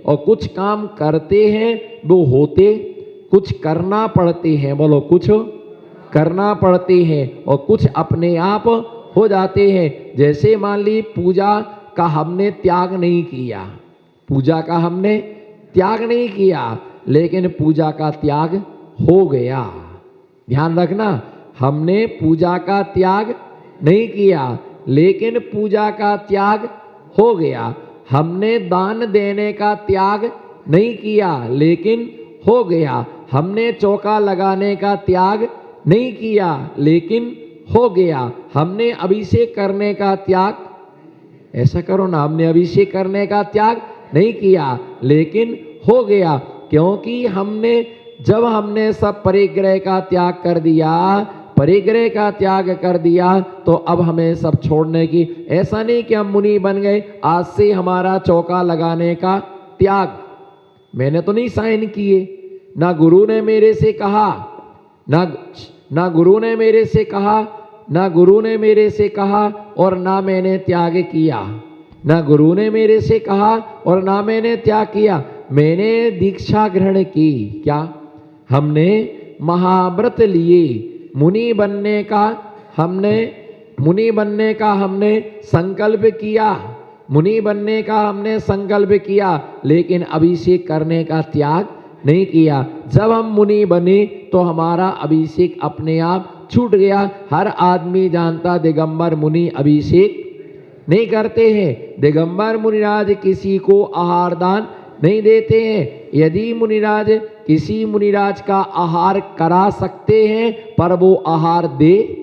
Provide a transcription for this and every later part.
और कुछ काम करते हैं वो होते, कुछ करना पड़ते हैं, बोलो कुछ करना पड़ते हैं और कुछ अपने आप हो जाते हैं। जैसे मान ली पूजा का हमने त्याग नहीं किया, पूजा का हमने त्याग नहीं किया, लेकिन पूजा का त्याग हो गया। ध्यान रखना, हमने पूजा का त्याग नहीं किया लेकिन पूजा का त्याग हो गया। हमने दान देने का त्याग नहीं किया लेकिन हो गया। हमने चौका लगाने का त्याग नहीं किया लेकिन हो गया। हमने अभिषेक करने का त्याग, ऐसा करो ना, हमने अभिषेक करने का त्याग नहीं किया लेकिन हो गया। क्योंकि जब हमने सब परिग्रह का त्याग कर दिया, परिग्रह का त्याग कर दिया, तो अब हमें सब छोड़ने की, ऐसा नहीं कि हम मुनि बन गए, आज से हमारा चौका लगाने का त्याग। मैंने तो नहीं साइन किए, ना गुरु ने मेरे से कहा, ना गुरु ने मेरे से कहा, ना गुरु ने मेरे से कहा और ना मैंने त्याग किया, ना गुरु ने मेरे से कहा और ना मैंने त्याग किया। मैंने दीक्षा ग्रहण की, क्या हमने महाव्रत लिए, मुनि बनने का हमने संकल्प किया, मुनि बनने का हमने संकल्प किया लेकिन अभिषेक करने का त्याग नहीं किया। जब हम मुनि बने तो हमारा अभिषेक अपने आप छूट गया। हर आदमी जानता दिगंबर मुनि अभिषेक नहीं करते हैं। दिगंबर मुनिराज किसी को आहार दान नहीं देते हैं। यदि मुनिराज किसी मुनिराज का आहार करा सकते हैं पर वो आहार दे,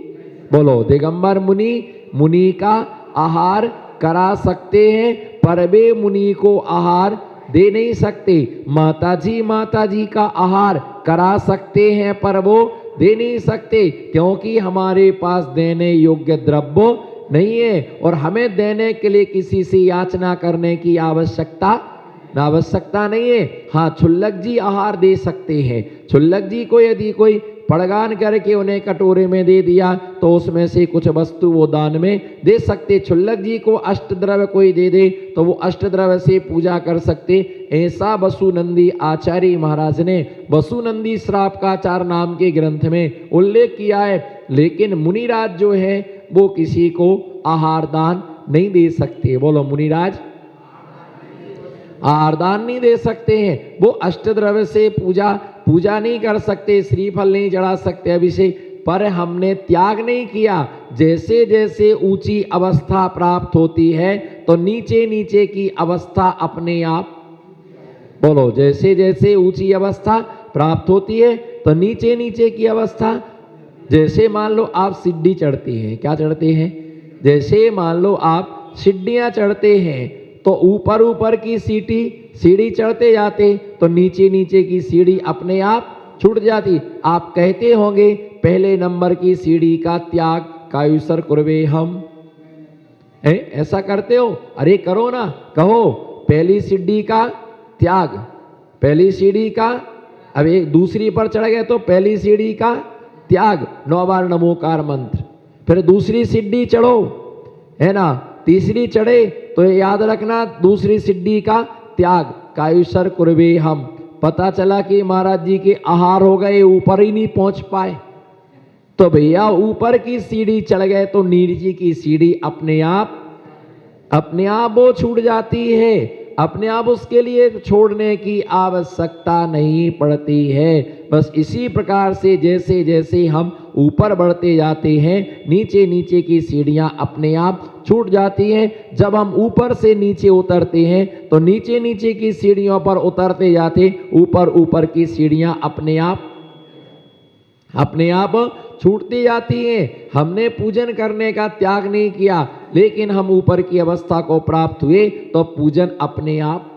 बोलो दिगंबर मुनि का आहार करा सकते हैं पर वे मुनि को आहार दे नहीं सकते। माता जी का आहार करा सकते हैं पर वो दे नहीं सकते, क्योंकि हमारे पास देने योग्य द्रव्य नहीं है और हमें देने के लिए किसी से याचना करने की आवश्यकता नहीं है। हाँ, क्षुल्लक जी आहार दे सकते हैं। क्षुल्लक जी को यदि कोई पड़गान करके उन्हें कटोरे में दे दिया तो उसमें से कुछ वस्तु वो दान में दे सकते। क्षुल्लक जी को अष्टद्रव्य कोई दे दे तो वो अष्टद्रव्य से पूजा कर सकते। ऐसा वसुनंदी आचार्य महाराज ने वसुनंदी श्रापकाचार नाम के ग्रंथ में उल्लेख किया है। लेकिन मुनिराज जो है वो किसी को आहार दान नहीं दे सकते। बोलो, मुनिराज आहार दान नहीं दे सकते हैं। वो अष्टद्रव्य से पूजा नहीं कर सकते, श्रीफल नहीं चढ़ा सकते, अभिषेक। पर हमने त्याग नहीं किया। जैसे जैसे ऊंची अवस्था प्राप्त होती है तो नीचे नीचे की अवस्था अपने आप, बोलो, जैसे जैसे ऊंची अवस्था प्राप्त होती है तो नीचे नीचे की अवस्था, जैसे मान लो आप सीढ़ी चढ़ते हैं, क्या चढ़ते हैं, जैसे मान लो आप सीढ़ियां चढ़ते हैं तो ऊपर ऊपर की सीढ़ी चढ़ते जाते तो नीचे नीचे की सीढ़ी अपने आप छूट जाती। आप कहते होंगे पहले नंबर की सीढ़ी का त्याग कायुसर कुर्वे हम, ऐसा करते हो? अरे करो ना, कहो पहली सीढ़ी का त्याग, पहली सीढ़ी का, अब एक दूसरी पर चढ़ गए तो पहली सीढ़ी का त्याग, 9 बार नमोकार मंत्र, फिर दूसरी सीढ़ी चढ़ो, है ना, तीसरी चढ़े तो याद रखना दूसरी सीढ़ी का त्याग कायुसर कुर्वे हम। पता चला कि महाराज जी के आहार हो गए, ऊपर ही नहीं पहुंच पाए, तो भैया ऊपर की सीढ़ी चढ़ गए तो नीचे की सीढ़ी अपने आप वो छूट जाती है, अपने आप उसके लिए छोड़ने की आवश्यकता नहीं पड़ती है। बस इसी प्रकार से जैसे जैसे हम ऊपर बढ़ते जाते हैं नीचे नीचे की सीढ़ियां अपने आप छूट जाती हैं। जब हम ऊपर से नीचे उतरते हैं तो नीचे नीचे की सीढ़ियों पर उतरते जाते ऊपर ऊपर की सीढ़ियां अपने आप छूटती जाती हैं। हमने पूजन करने का त्याग नहीं किया लेकिन हम ऊपर की अवस्था को प्राप्त हुए तो पूजन अपने आप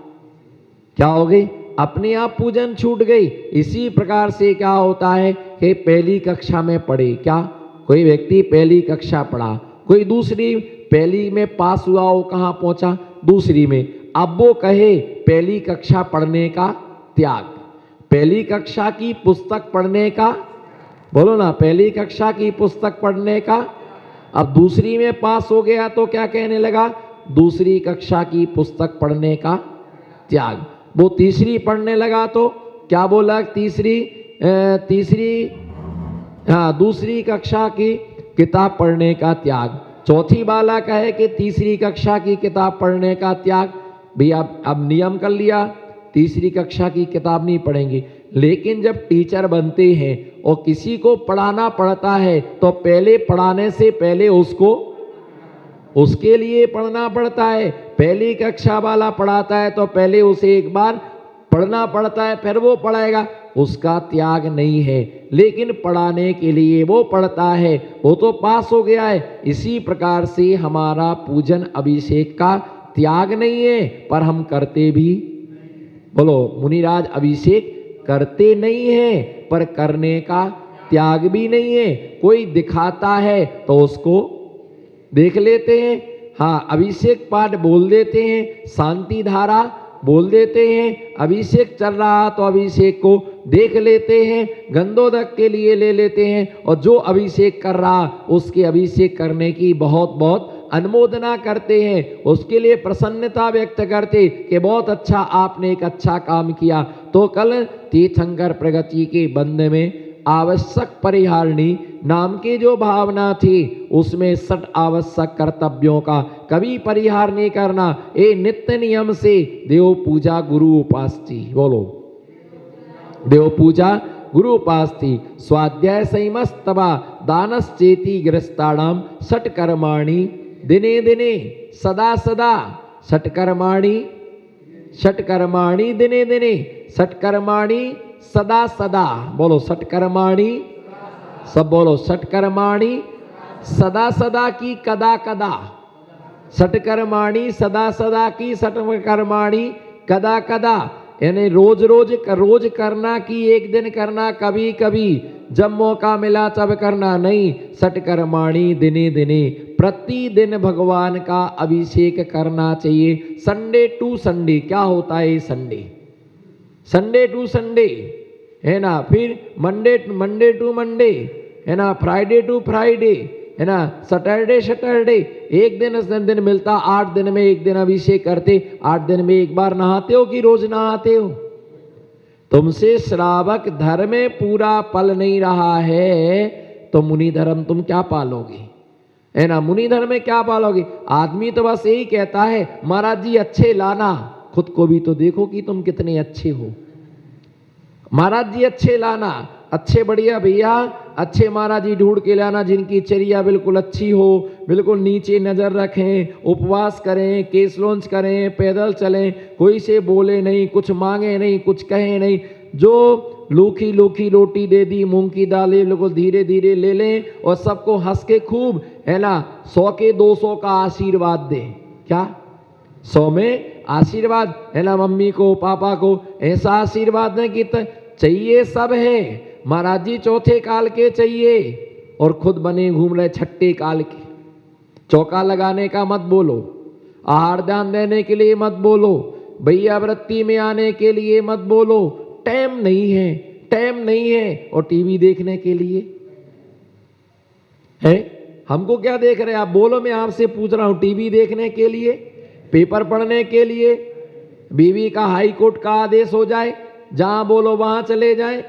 क्या हो गई, अपने आप पूजन छूट गई। इसी प्रकार से क्या होता है कि पहली कक्षा में पढ़े, क्या कोई व्यक्ति पहली कक्षा पढ़ा, कोई दूसरी, पहली में पास हुआ हो, कहाँ पहुंचा, दूसरी में। अब वो कहे पहली कक्षा पढ़ने का त्याग, पहली कक्षा की पुस्तक पढ़ने का, बोलो ना, पहली कक्षा की पुस्तक पढ़ने का। अब दूसरी में पास हो गया तो क्या कहने लगा, दूसरी कक्षा की पुस्तक पढ़ने का त्याग। वो तीसरी पढ़ने लगा तो क्या बोला, दूसरी कक्षा की किताब पढ़ने का त्याग। चौथी बाला कहे कि तीसरी कक्षा की किताब पढ़ने का त्याग। भैया अब नियम कर लिया, तीसरी कक्षा की किताब नहीं पढ़ेंगे। लेकिन जब टीचर बनते हैं और किसी को पढ़ाना पड़ता है तो पहले पढ़ाने से पहले उसके लिए पढ़ना पड़ता है। पहली कक्षा वाला पढ़ाता है तो पहले उसे एक बार पढ़ना पड़ता है, फिर वो पढ़ेगा। उसका त्याग नहीं है, लेकिन पढ़ाने के लिए वो पढ़ता है, वो तो पास हो गया है। इसी प्रकार से हमारा पूजन अभिषेक का त्याग नहीं है, पर हम करते भी, बोलो मुनिराज, अभिषेक करते नहीं है पर करने का त्याग भी नहीं है। कोई दिखाता है तो उसको देख लेते हैं, हाँ अभिषेक पाठ बोल देते हैं, शांति धारा बोल देते हैं, अभिषेक चल रहा तो अभिषेक को देख लेते हैं, गंधोदक के लिए ले लेते हैं, और जो अभिषेक कर रहा उसके अभिषेक करने की बहुत बहुत अनुमोदना करते हैं, उसके लिए प्रसन्नता व्यक्त करते कि बहुत अच्छा, आपने एक अच्छा काम किया। तो कल तीर्थंकर प्रगति के बंद में आवश्यक परिहारिणी नाम की जो भावना थी, उसमें 6 आवश्यक कर्तव्यों का कभी परिहार नहीं करना। ये नित्य नियम से देव पूजा गुरु उपासती, बोलो देव पूजा गुरु उपासती। स्वाध्याय संयमस्तवा दानश्चेति गृहस्थानाम षट्कर्माणि दिने दिने सदा सदा। षट्कर्माणि दिने दिने, षट्कर्माणि सदा सदा, बोलो षट्कर्माणि, सब बोलो षट्कर्माणि सदा सदा की कदा कदा। षट्कर्माणि सदा सदा की, षट्कर्माणि कदा कदा, यानी रोज रोज करना कि एक दिन करना, कभी कभी जब मौका मिला तब करना नहीं। षट्कर्माणि दिने दिने, प्रतिदिन भगवान का अभिषेक करना चाहिए। संडे टू संडे, क्या होता है संडे, संडे टू संडे है ना, फिर मंडे टू मंडे है ना, फ्राइडे टू फ्राइडे है ना, सैटरडे। एक दिन मिलता, 8 दिन में एक दिन अभिषेक करते। 8 दिन में एक बार नहाते हो कि रोज नहाते हो? तुमसे श्रावक धर्म में पूरा पल नहीं रहा है तो मुनि धर्म तुम क्या पालोगे, है ना। मुनि धर्म में क्या पालोगे? आदमी तो बस यही कहता है महाराज जी अच्छे लाना, खुद को भी तो देखो कि तुम कितने अच्छे हो। महाराज जी अच्छे लाना, अच्छे बढ़िया भैया, अच्छे महाराज जी ढूंढ के लाना जिनकी चर्या बिल्कुल अच्छी हो, बिल्कुल नीचे नजर रखें, उपवास करें, केस लॉन्च करें, पैदल चलें, कोई से बोले नहीं, कुछ मांगे नहीं, कुछ कहे नहीं। जो लूखी लूखी रोटी दे दी, मूंग की दाल बिल्कुल धीरे धीरे ले लें और सबको हंस के खूब, है ना, 100 के 200 का आशीर्वाद दें। क्या 100 में आशीर्वाद, है ना, मम्मी को पापा को ऐसा आशीर्वाद दें कि चाहिए सब है। महाराज जी चौथे काल के चाहिए और खुद बने घूम रहे छठे काल के। चौका लगाने का मत बोलो, आहार दान देने के लिए मत बोलो, भैया वृत्ति में आने के लिए मत बोलो। टाइम नहीं है और टीवी देखने के लिए है। हमको क्या देख रहे हैं आप? बोलो, मैं आपसे पूछ रहा हूं, टीवी देखने के लिए, पेपर पढ़ने के लिए, बीवी का हाई कोर्ट का आदेश हो जाए, जहां बोलो वहां चले जाए।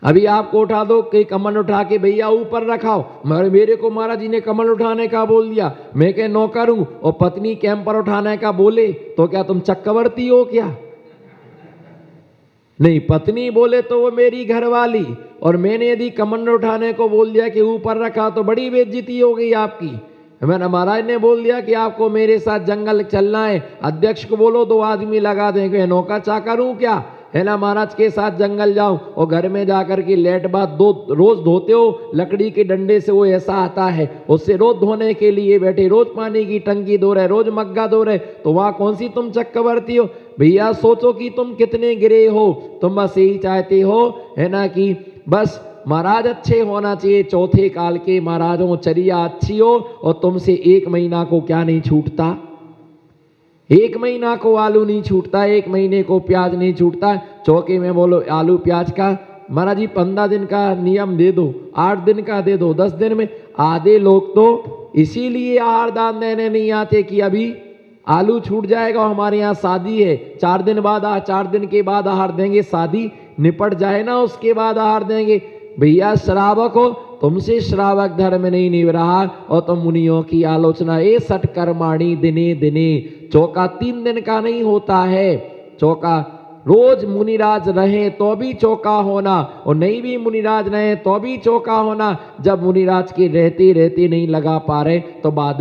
अभी आपको उठा दो कि कमल उठा के भैया ऊपर रखाओ, मेरे को महाराज जी ने कमल उठाने का बोल दिया, मैं क्या नौकर हूं, और पत्नी कैंपर उठाने का बोले तो क्या तुम चक्रवर्ती हो क्या? नहीं, पत्नी बोले तो वो मेरी घरवाली, और मैंने यदि कमंड उठाने को बोल दिया कि ऊपर रखा तो बड़ी बेइज्जती हो गई आपकी। मैंने महाराज ने बोल दिया कि आपको मेरे साथ जंगल चलना है, अध्यक्ष को बोलो 2 आदमी लगा देंगे, नौका चाकर हूं क्या, है ना, महाराज के साथ जंगल जाओ और घर में जाकर के लेट बात रोज धोते हो, लकड़ी के डंडे से वो ऐसा आता है, उससे रोज धोने के लिए बैठे, रोज पानी की टंकी धो रहे, रोज मग्गा धो रहे, तो वहां कौन सी तुम चक्रवर्ती हो? भैया सोचो कि तुम कितने गिरे हो। तुम बस यही चाहते हो, है ना, कि बस महाराज अच्छे होना चाहिए, चौथे काल के महाराजों चर्या अच्छी हो, और तुमसे 1 महीना को क्या नहीं छूटता, 1 महीना को आलू नहीं छूटता, 1 महीने को प्याज नहीं छूटता। चौके में बोलो आलू प्याज का महाराज जी 15 दिन का नियम दे दो, 8 दिन का दे दो, 10 दिन में। आधे लोग तो इसीलिए आहार दान देने नहीं आते कि अभी आलू छूट जाएगा, हमारे यहाँ शादी है, 4 दिन बाद 4 दिन के बाद आहार देंगे, शादी निपट जाए ना उसके बाद आहार देंगे। भैया श्रावक हो, तुमसे श्रावक धर्म नहीं निभ रहा और तुम मुनियों की आलोचना। ए सठ कर्माणी दिने दिने, चौका 3 दिन का नहीं होता है, चौका रोज मुनिराज रहे तो भी चौका होना और नहीं भी मुनिराज रहे तो भी चौका होना। जब मुनिराज के रहते रहते नहीं लगा पा रहे तो बाद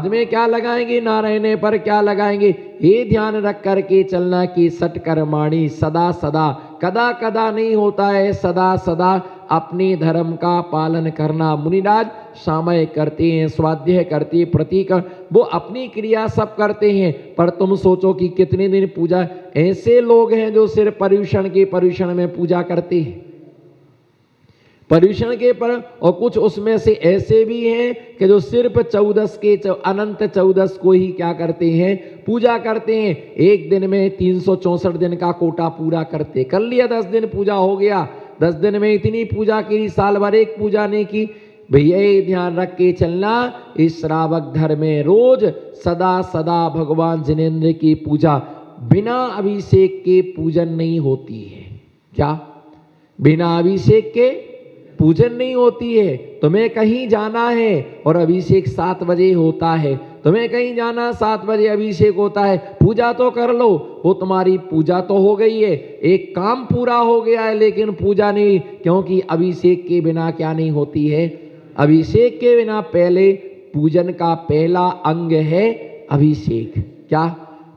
में क्या लगाएंगे, ना रहने पर क्या लगाएंगे। ये ध्यान रख करके चलना कि सठ कर्माणी सदा सदा, कदा कदा नहीं होता है, सदा सदा अपने धर्म का पालन करना। मुनिराज सामय करते हैं, स्वाध्याय करते हैं, प्रतीक वो अपनी क्रिया सब करते हैं, पर तुम सोचो कि कितने दिन पूजा। ऐसे लोग हैं जो सिर्फ पर्युषण में पूजा करते हैं, पर्युषण के पर, और कुछ उसमें से ऐसे भी हैं कि जो सिर्फ 14 के अनंत 14 को ही क्या करते हैं, पूजा करते हैं। एक दिन में 364 दिन का कोटा पूरा करते, कर लिया 10 दिन पूजा हो गया, 10 दिन में इतनी पूजा की, साल भर एक पूजा नहीं की। भैया ध्यान रख के चलना, इस श्रावक धर्म में रोज सदा सदा भगवान जिनेंद्र की पूजा बिना अभिषेक के पूजन नहीं होती है। क्या बिना अभिषेक के पूजन नहीं होती है। तुम्हें कहीं जाना है और अभिषेक 7 बजे होता है, तुम्हें कहीं जाना 7 बजे अभिषेक होता है, पूजा तो कर लो, वो तुम्हारी पूजा तो हो गई है, एक काम पूरा हो गया है, लेकिन पूजा नहीं, क्योंकि अभिषेक के बिना क्या नहीं होती है, अभिषेक के बिना पहले पूजन का पहला अंग है अभिषेक। क्या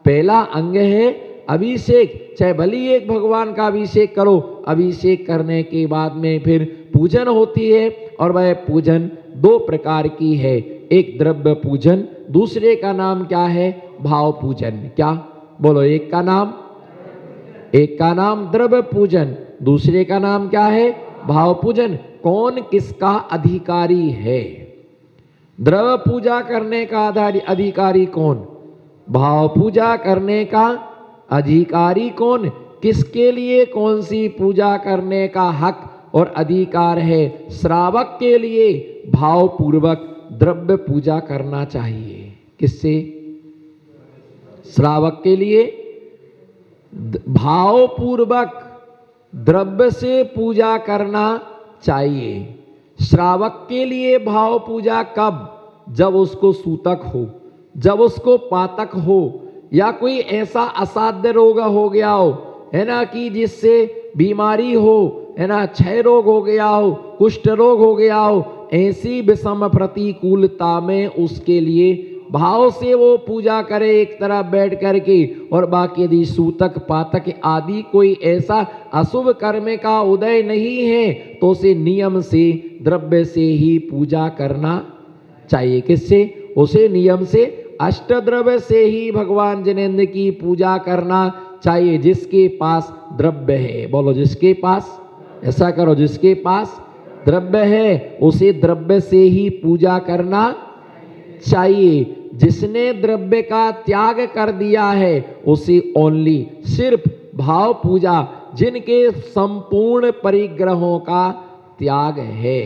पहला अंग है अभिषेक। चाहे भली एक भगवान का अभिषेक करो, अभिषेक करने के बाद में फिर पूजन होती है, और वह पूजन 2 प्रकार की है, एक द्रव्य पूजन, दूसरे का नाम क्या है, भाव पूजन। क्या बोलो, एक का नाम द्रव्य पूजन, दूसरे का नाम क्या है, भाव पूजन। कौन किसका अधिकारी है? द्रव्य पूजा करने का अधिकारी कौन, भाव पूजा करने का अधिकारी कौन, किसके लिए कौन सी पूजा करने का हक और अधिकार है? श्रावक के लिए भाव पूर्वक द्रव्य पूजा करना चाहिए। किससे? श्रावक के लिए भाव पूर्वक द्रव्य से पूजा करना चाहिए। श्रावक के लिए भाव पूजा कब? जब उसको सूतक हो, जब उसको पातक हो, या कोई ऐसा असाध्य रोग हो गया हो, है ना, कि जिससे बीमारी हो, है ना, क्षय रोग हो गया हो, कुष्ठ रोग हो गया हो, ऐसी विषम प्रतिकूलता में उसके लिए भाव से वो पूजा करे एक तरफ बैठ करके, और बाकी यदि सूतक पातक आदि कोई ऐसा अशुभ कर्म का उदय नहीं है तो उसे नियम से द्रव्य से ही पूजा करना चाहिए। किससे? उसे नियम से अष्टद्रव्य से ही भगवान जिनेंद्र की पूजा करना चाहिए, जिसके पास द्रव्य है। बोलो, जिसके पास, ऐसा करो, जिसके पास द्रव्य है उसे द्रव्य से ही पूजा करना चाहिए। जिसने द्रव्य का त्याग कर दिया है उसे ओनली सिर्फ भाव पूजा, जिनके संपूर्ण परिग्रहों का त्याग है।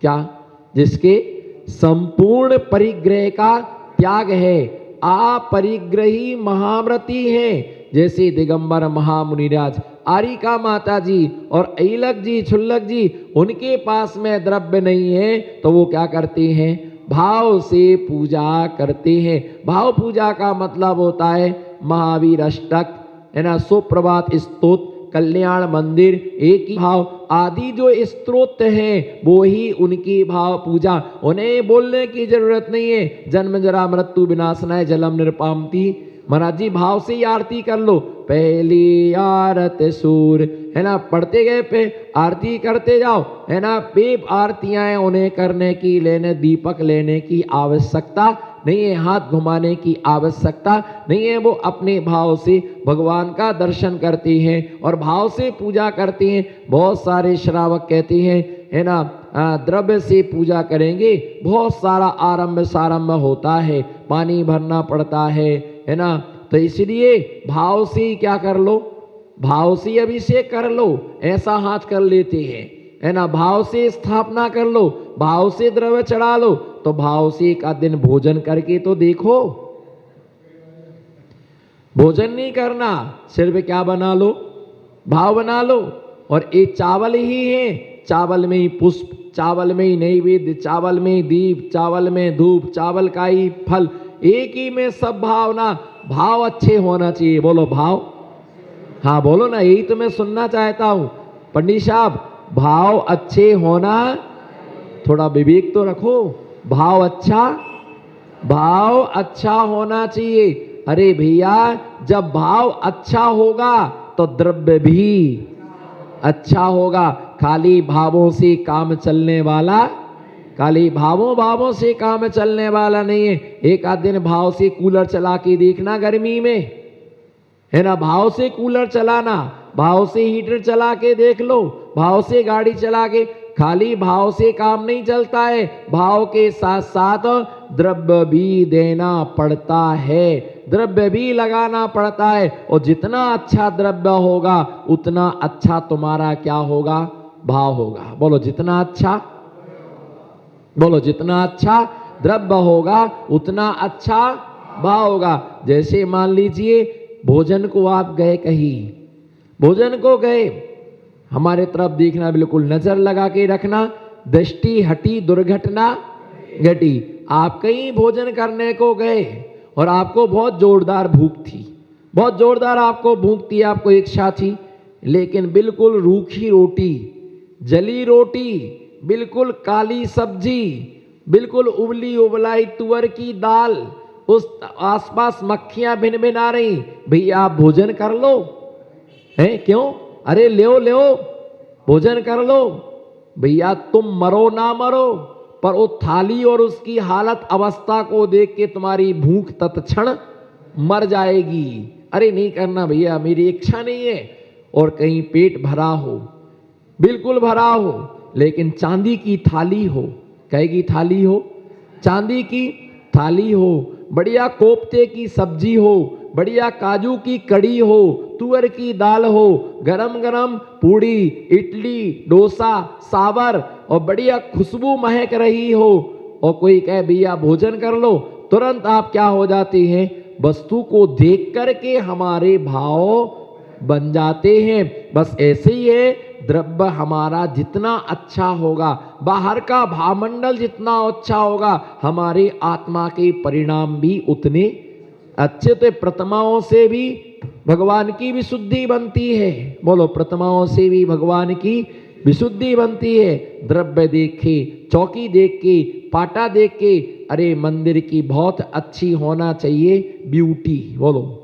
क्या? जिसके संपूर्ण परिग्रह का त्याग है, अपरिग्रही महाव्रती हैं, जैसे दिगंबर महामुनिराज, आरिका माता जी और ऐलक जी, छुल्लक जी, उनके पास में द्रव्य नहीं है तो वो क्या करते हैं? भाव से पूजा करते हैं। भाव पूजा का मतलब होता है महावीर अष्टक, है ना, सुप्रभात स्तोत्र, कल्याण मंदिर, एक ही भाव आदि जो स्तोत्र हैं वो ही उनकी भाव पूजा। उन्हें बोलने की जरूरत नहीं है, जन्म जरा मृत्यु विनाशनाय जलम निर्पामति। महाराज जी भाव से ही आरती कर लो, पहली आरत सूर, है ना, पढ़ते गए पे आरती करते जाओ, है ना, बेब आरतियां उन्हें करने की, लेने दीपक लेने की आवश्यकता नहीं है, हाथ घुमाने की आवश्यकता नहीं है। वो अपने भाव से भगवान का दर्शन करते हैं और भाव से पूजा करते हैं। बहुत सारे श्रावक कहते हैं, है ना, द्रव्य से पूजा करेंगे, बहुत सारा आरंभ सारंभ होता है, पानी भरना पड़ता है ना, तो इसलिए भाव से ही क्या कर लो, भाव से अभिषेक कर लो, ऐसा हाथ कर लेते हैं, है ना, भाव से स्थापना कर लो, भाव से द्रव्य चढ़ा लो, तो भाव से एक आध दिन भोजन करके तो देखो, भोजन नहीं करना, सिर्फ क्या बना लो, भाव बना लो। और ये चावल ही है, चावल में ही पुष्प, चावल में ही नैवेद्य, चावल में ही दीप, चावल में धूप, चावल का ही फल, एक ही में सब भावना। भाव अच्छे होना चाहिए, बोलो भाव। हाँ बोलो ना, यही तो मैं सुनना चाहता हूं पंडित साहब, भाव अच्छे होना, थोड़ा विवेक तो रखो। भाव अच्छा होना चाहिए। अरे भैया, जब भाव अच्छा होगा तो द्रव्य भी अच्छा होगा। खाली भावों से काम चलने वाला, खाली भावों से काम चलने वाला नहीं है। एक आध दिन भाव से कूलर चला के देखना गर्मी में, है ना, भाव से कूलर चलाना, भाव से हीटर चला के देख लो, भाव से गाड़ी चला के। खाली भाव से काम नहीं चलता है, भाव के साथ साथ द्रव्य भी देना पड़ता है, द्रव्य भी लगाना पड़ता है। और जितना अच्छा द्रव्य होगा उतना अच्छा तुम्हारा क्या होगा, भाव होगा। बोलो जितना अच्छा, बोलो जितना अच्छा द्रव्य होगा उतना अच्छा भाव होगा। जैसे मान लीजिए भोजन को आप गए कहीं, भोजन को गए, हमारे तरफ देखना, बिल्कुल नजर लगा के रखना, दृष्टि हटी दुर्घटना घटी। आप कहीं भोजन करने को गए और आपको बहुत जोरदार भूख थी, बहुत जोरदार आपको भूख थी, आपको इच्छा थी, लेकिन बिल्कुल रूखी रोटी, जली रोटी, बिल्कुल काली सब्जी, बिल्कुल उबली उबलाई तुअर की दाल, उस आसपास मक्खियां भिन भिन आ रही, भैया आप भोजन कर लो, है क्यों, अरे ले भोजन कर लो। भैया तुम मरो ना मरो, पर वो थाली और उसकी हालत अवस्था को देख के तुम्हारी भूख तत्क्षण मर जाएगी। अरे नहीं करना भैया, मेरी इच्छा नहीं है। और कहीं पेट भरा हो, बिल्कुल भरा हो, लेकिन चांदी की थाली हो, कहेगी थाली हो, चांदी की थाली हो, बढ़िया कोफ्ते की सब्जी हो, बढ़िया काजू की कड़ी हो, तुअर की दाल हो, गरम गरम पूड़ी, इडली, डोसा, सांभर, और बढ़िया खुशबू महक रही हो, और कोई कहे भैया भोजन कर लो, तुरंत आप क्या हो जाते हैं, वस्तु को देख करके हमारे भाव बन जाते हैं। बस ऐसे ही है, द्रव्य हमारा जितना अच्छा होगा, बाहर का भावमंडल जितना अच्छा होगा, हमारे आत्मा के परिणाम भी उतने अच्छे। तो प्रतिमाओं से भी भगवान की विशुद्धि बनती है, बोलो प्रतिमाओं से भी भगवान की विशुद्धि बनती है। द्रव्य देख के, चौकी देख के, पाटा देख के, अरे मंदिर की बहुत अच्छी होना चाहिए ब्यूटी, बोलो